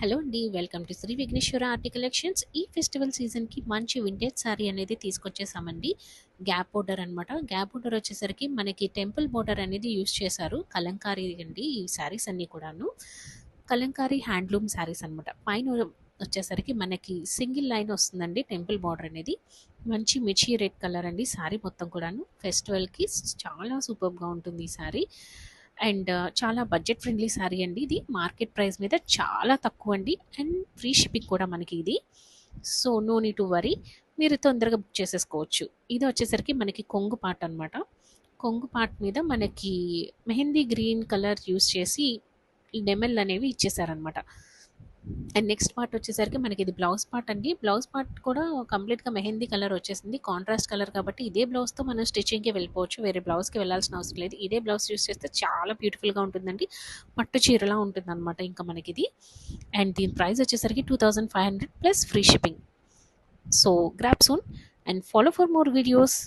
Hello అండి. Welcome to Shri Vighneshwara art collections. ఈ festival సీజన్‌కి మంచి వింటేజ్ సారీ అనేది తీసుకొచ్చేసామండి. గ్యాప్ బోర్డర్ అనమాట. గ్యాప్ బోర్డర్ వచ్చేసరికి మనకి టెంపుల్ బోర్డర్ అనేది యూజ్ చేశారు. కలంకారీ అండి ఈ శారీస్ అన్నీ కూడాను. కలంకారీ హ్యాండ్లూమ్ శారీస్ అనమాట. పైన వచ్చేసరికి మనకి సింగిల్ లైన్ వస్తుందండి టెంపుల్ బోర్డర్ అనేది. మంచి మిర్చి రెడ్ కలర్ అండి శారీ మొత్తం కూడాను. ఫెస్టివల్‌కి చాలా సూపర్బ్‌గా ఉంటుంది ఈ శారీ. అండ్ చాలా బడ్జెట్ ఫ్రెండ్లీ శారీ అండి ఇది. మార్కెట్ ప్రైస్ మీద చాలా తక్కువ అండి. అండ్ ఫ్రీ షిప్పింగ్ కూడా మనకి ఇది. So no need to worry. మీరు తొందరగా బుక్ చేసేసుకోవచ్చు. ఇది వచ్చేసరికి మనకి కొంగు పార్ట్ అనమాట. కొంగు పార్ట్ మీద మనకి మెహందీ గ్రీన్ కలర్ యూస్ చేసి నెమళ్ళు అనేవి ఇచ్చేసారనమాట. అండ్ నెక్స్ట్ పార్ట్ వచ్చేసరికి మనకి ఇది బ్లౌజ్ పార్ట్ అండి. బ్లౌజ్ పార్ట్ కూడా కంప్లీట్‌గా మెహందీ కలర్ వచ్చేసింది. కాంట్రాస్ట్ కలర్ కాబట్టి ఇదే బ్లౌజ్‌తో మనం స్టిచ్చింగ్‌కి వెళ్ళిపోవచ్చు. వేరే బ్లౌజ్‌కి వెళ్ళాల్సిన అవసరం లేదు. ఇదే బ్లౌజ్ యూజ్ చేస్తే చాలా బ్యూటిఫుల్‌గా ఉంటుందండి. పట్టు చీరలా ఉంటుందనమాట ఇంకా మనకిది. అండ్ దీని ప్రైస్ వచ్చేసరికి 2500 plus free shipping. So grab soon and follow for more videos.